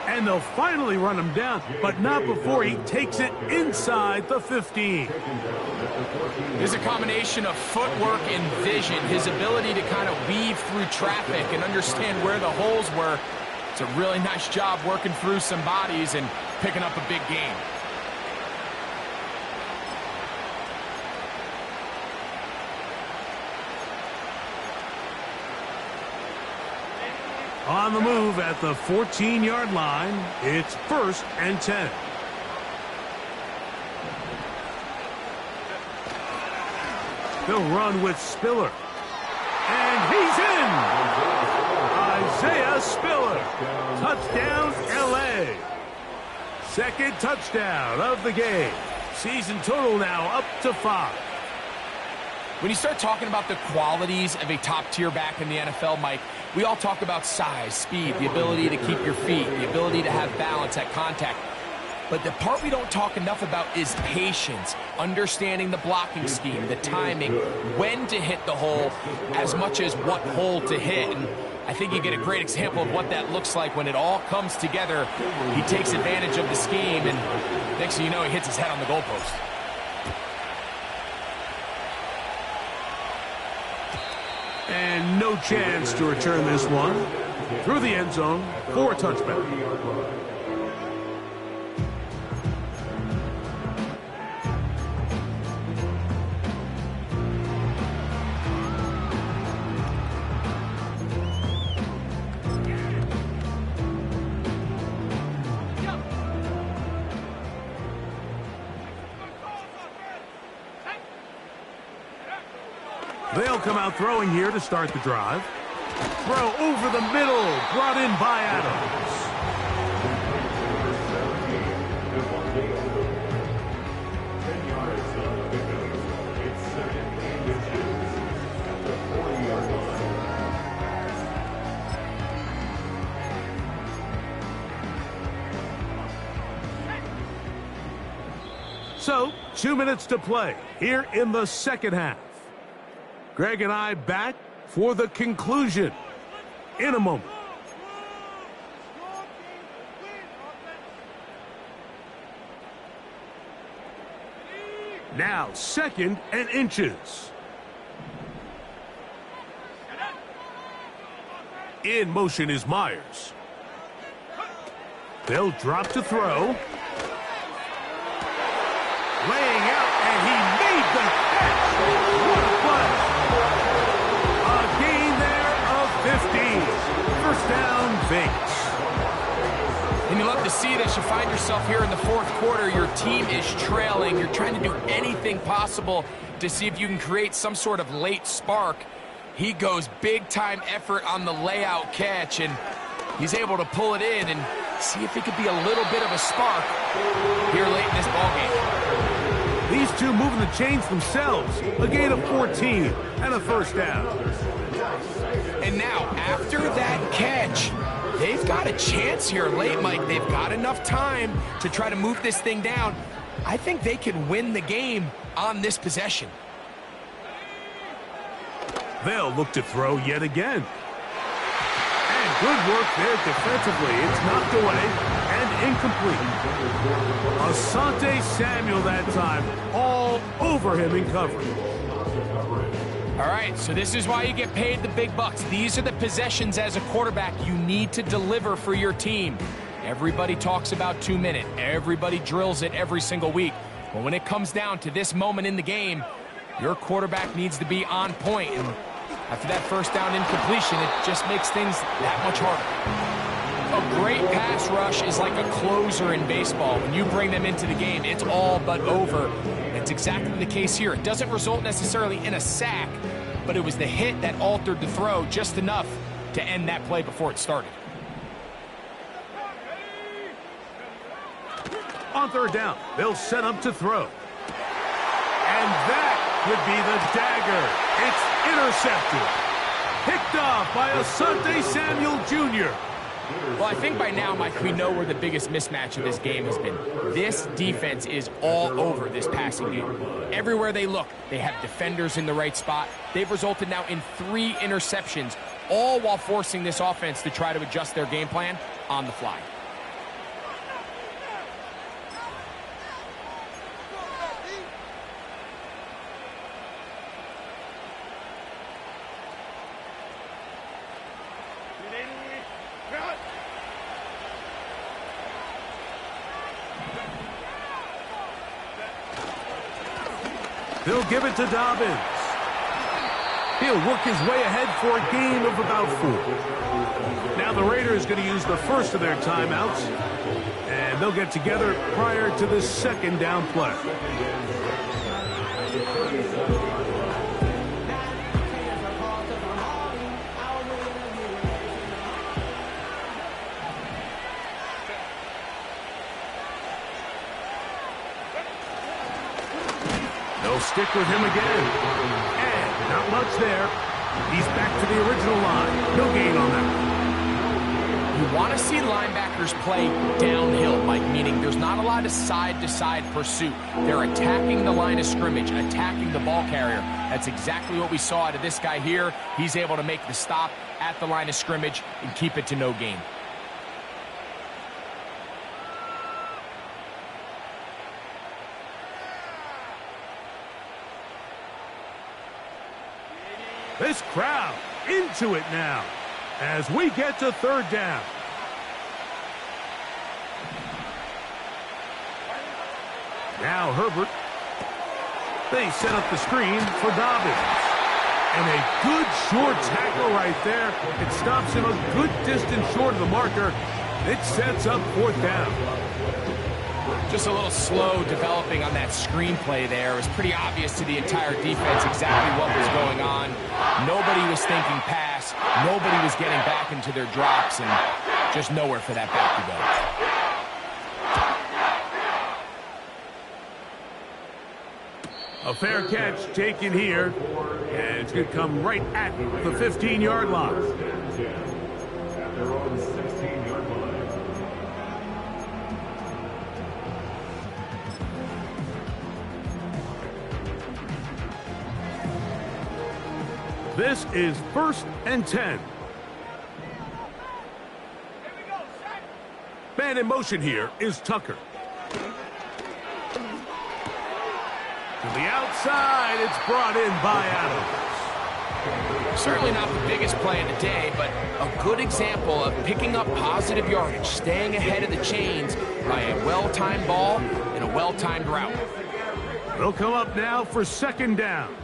And they'll finally run him down, but not before he takes it inside the 15. There's a combination of footwork and vision, his ability to kind of weave through traffic and understand where the holes were. It's a really nice job working through some bodies and picking up a big gain. On the move at the 14-yard line, it's 1st and 10. They'll run with Spiller. And he's in! Isaiah Spiller. Touchdown, L.A. Second touchdown of the game. Season total now up to 5. When you start talking about the qualities of a top-tier back in the NFL, Mike, we all talk about size, speed, the ability to keep your feet, the ability to have balance at contact. But the part we don't talk enough about is patience, understanding the blocking scheme, the timing, when to hit the hole, as much as what hole to hit. And I think you get a great example of what that looks like when it all comes together. He takes advantage of the scheme, and next thing you know, he hits his head on the goalpost. And no chance to return this one. Through the end zone for a touchback. They'll come out throwing here to start the drive. Throw over the middle, brought in by Adams. So, 2 minutes to play here in the second half. Greg and I back for the conclusion in a moment. Now, 2nd and inches. In motion is Myers. They'll drop to throw. Laying out, and he made the catch. What a play. A gain there of 15. First down, Vegas. And you love to see this. You find yourself here in the 4th quarter. Your team is trailing. You're trying to do anything possible to see if you can create some sort of late spark. He goes big-time effort on the layout catch, and he's able to pull it in and see if it could be a little bit of a spark here late in this ballgame. These two moving the chains themselves. A gain of 14 and a first down. And now, after that catch, they've got a chance here late, Mike. They've got enough time to try to move this thing down. I think they can win the game on this possession. They'll look to throw yet again. And good work there defensively. It's knocked away and incomplete. Asante Samuel that time, all over him in coverage. All right, so this is why you get paid the big bucks. These are the possessions as a quarterback you need to deliver for your team. Everybody talks about 2 minute. Everybody drills it every single week. But when it comes down to this moment in the game, your quarterback needs to be on point. And after that first down incompletion, it just makes things that much harder. A great pass rush is like a closer in baseball. When you bring them into the game, it's all but over. It's exactly the case here. It doesn't result necessarily in a sack, but it was the hit that altered the throw just enough to end that play before it started. On 3rd down, they'll set up to throw. And that could be the dagger. It's intercepted. Picked off by Asante Samuel Jr. Well, I think by now, Mike, we know where the biggest mismatch of this game has been. This defense is all over this passing game. Everywhere they look, they have defenders in the right spot. They've resulted now in 3 interceptions, all while forcing this offense to try to adjust their game plan on the fly. They'll give it to Dobbins. He'll work his way ahead for a gain of about 4. Now the Raiders going to use the first of their timeouts, and they'll get together prior to the second down play. They'll stick with him again. And not much there. He's back to the original line. No gain on that. You want to see linebackers play downhill, Mike, meaning there's not a lot of side-to-side pursuit. They're attacking the line of scrimmage, attacking the ball carrier. That's exactly what we saw out of this guy here. He's able to make the stop at the line of scrimmage and keep it to no gain. This crowd into it now as we get to third down. Now Herbert. They set up the screen for Dobbins. And a good short tackle right there. It stops him a good distance short of the marker. It sets up fourth down. Just a little slow developing on that screenplay there. It was pretty obvious to the entire defense exactly what was going on. Nobody was thinking pass. Nobody was getting back into their drops, and just nowhere for that back to go. A fair catch taken here, and it's going to come right at the 15-yard line. At their own 16-yard line. This is 1st and 10. Man in motion here is Tucker. To the outside, it's brought in by Adams. Certainly not the biggest play of the day, but a good example of picking up positive yardage, staying ahead of the chains by a well-timed ball and a well-timed route. They'll come up now for second down.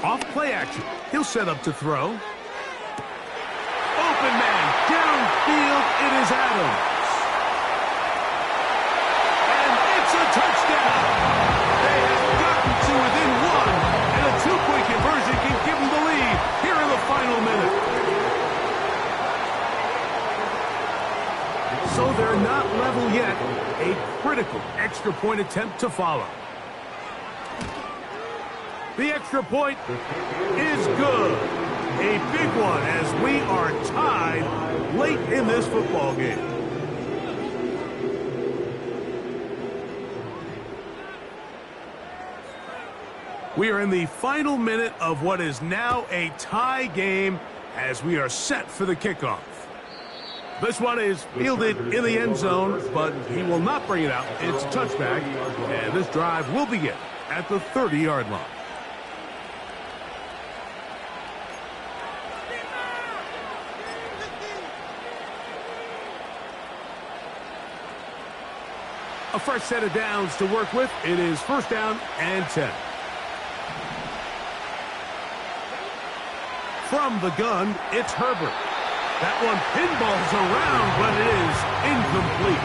Off play action. He'll set up to throw. Open man. Downfield. It is Adams. And it's a touchdown. They have gotten to within one. And a two-point conversion can give them the lead here in the final minute. So they're not level yet. A critical extra point attempt to follow. The extra point is good. A big one as we are tied late in this football game. We are in the final minute of what is now a tie game as we are set for the kickoff. This one is fielded in the end zone, but he will not bring it out. It's a touchback, and this drive will begin at the 30-yard line. A fresh set of downs to work with. It is 1st down and 10. From the gun, it's Herbert. That one pinballs around, but it is incomplete.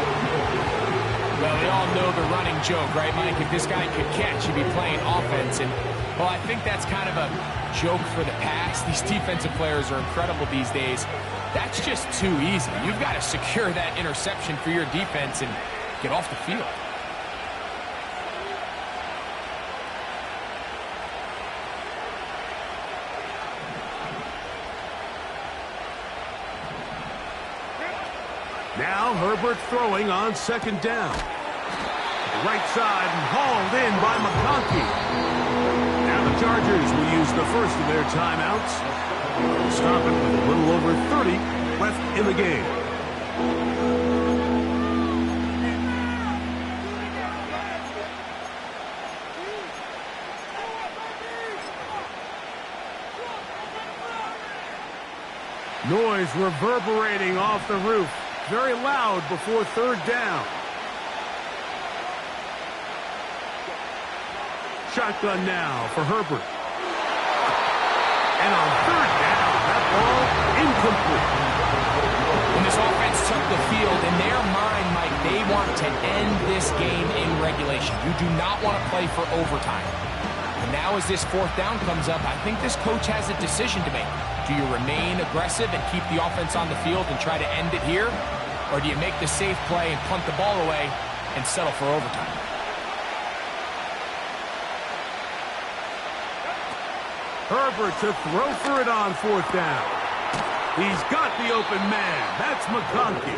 Well, we all know the running joke, right, Mike? If this guy could catch, he'd be playing offense. And, well, I think that's kind of a joke for the past. These defensive players are incredible these days. That's just too easy. You've got to secure that interception for your defense and get off the field. Now Herbert throwing on second down. Right side and hauled in by McConkey. Now the Chargers will use the first of their timeouts. Stop it with a little over 30 left in the game. Noise reverberating off the roof. Very loud before third down. shotgun now for Herbert. And on third down, that ball incomplete. When this offense took the field, in their mind, Mike, they want to end this game in regulation. You do not want to play for overtime. And now as this fourth down comes up, I think this coach has a decision to make. Do you remain aggressive and keep the offense on the field and try to end it here? Or do you make the safe play and punt the ball away and settle for overtime? Herbert to throw for it on fourth down. He's got the open man. That's McConkey.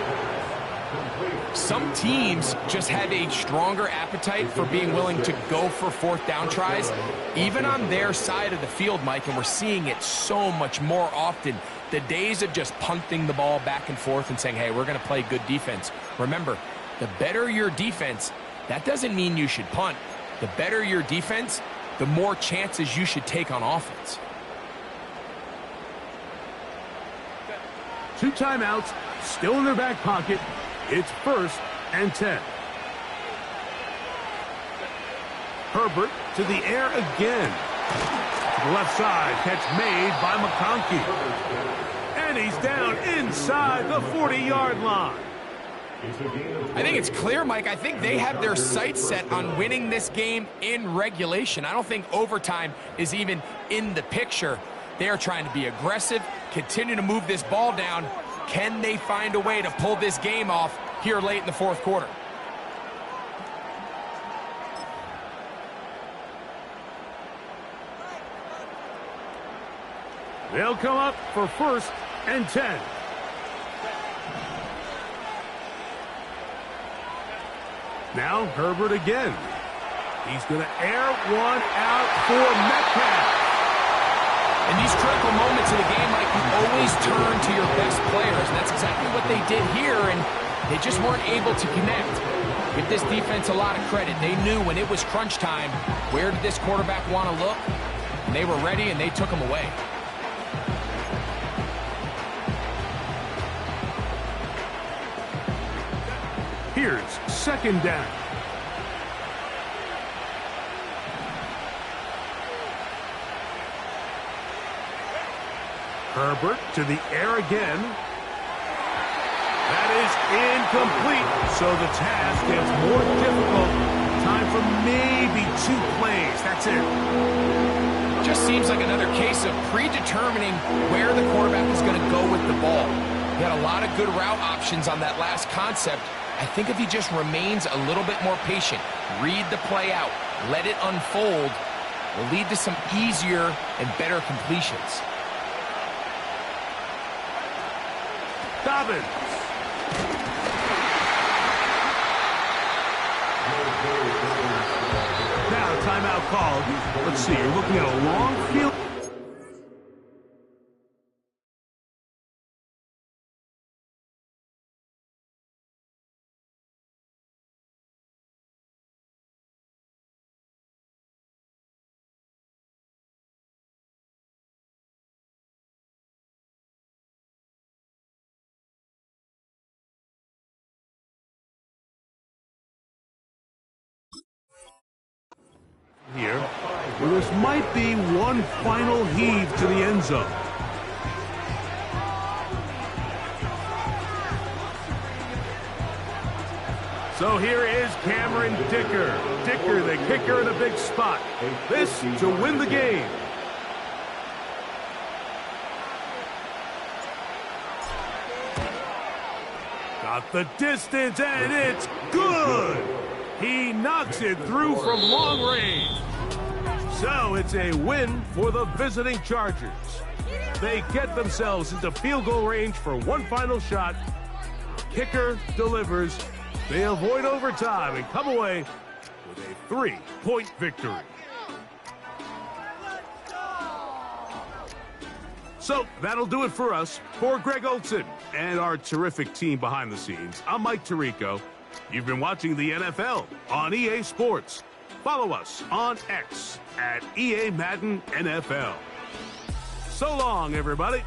Some teams just have a stronger appetite for being willing to go for fourth down tries, even on their side of the field, Mike, and we're seeing it so much more often. The days of just punting the ball back and forth and saying, hey, we're going to play good defense. Remember, the better your defense, that doesn't mean you should punt. The better your defense, the more chances you should take on offense. 2 timeouts, still in their back pocket. It's 1st and 10. Herbert to the air again. To the left side, catch made by McConkey. And he's down inside the 40-yard line. I think it's clear, Mike. I think they have their sights set on winning this game in regulation. I don't think overtime is even in the picture. They are trying to be aggressive, continue to move this ball down. Can they find a way to pull this game off here late in the fourth quarter? They'll come up for 1st and 10. Now Herbert again. He's going to air one out for Metcalf. In these critical moments of the game, Mike, you always turn to your best players. And that's exactly what they did here, and they just weren't able to connect. Give this defense a lot of credit. They knew when it was crunch time, where did this quarterback want to look? And they were ready, and they took him away. Here's 2nd down. Herbert to the air again. That is incomplete. So the task gets more difficult. Time for maybe 2 plays. That's it. Just seems like another case of predetermining where the quarterback is going to go with the ball. He had a lot of good route options on that last concept. I think if he just remains a little bit more patient, read the play out, let it unfold, will lead to some easier and better completions. Dobbins. Now timeout called. Let's see, you're looking at a long field. Here, where this might be one final heave to the end zone. So here is Cameron Dicker. Dicker, the kicker in a big spot. This to win the game. Got the distance, and it's good. He knocks it through from long range. So it's a win for the visiting Chargers. They get themselves into field goal range for one final shot. Kicker delivers. They avoid overtime and come away with a 3-point victory. So that'll do it for us. For Greg Olsen and our terrific team behind the scenes, I'm Mike Tirico. You've been watching the NFL on EA Sports. Follow us on X at EA Madden NFL. So long, everybody.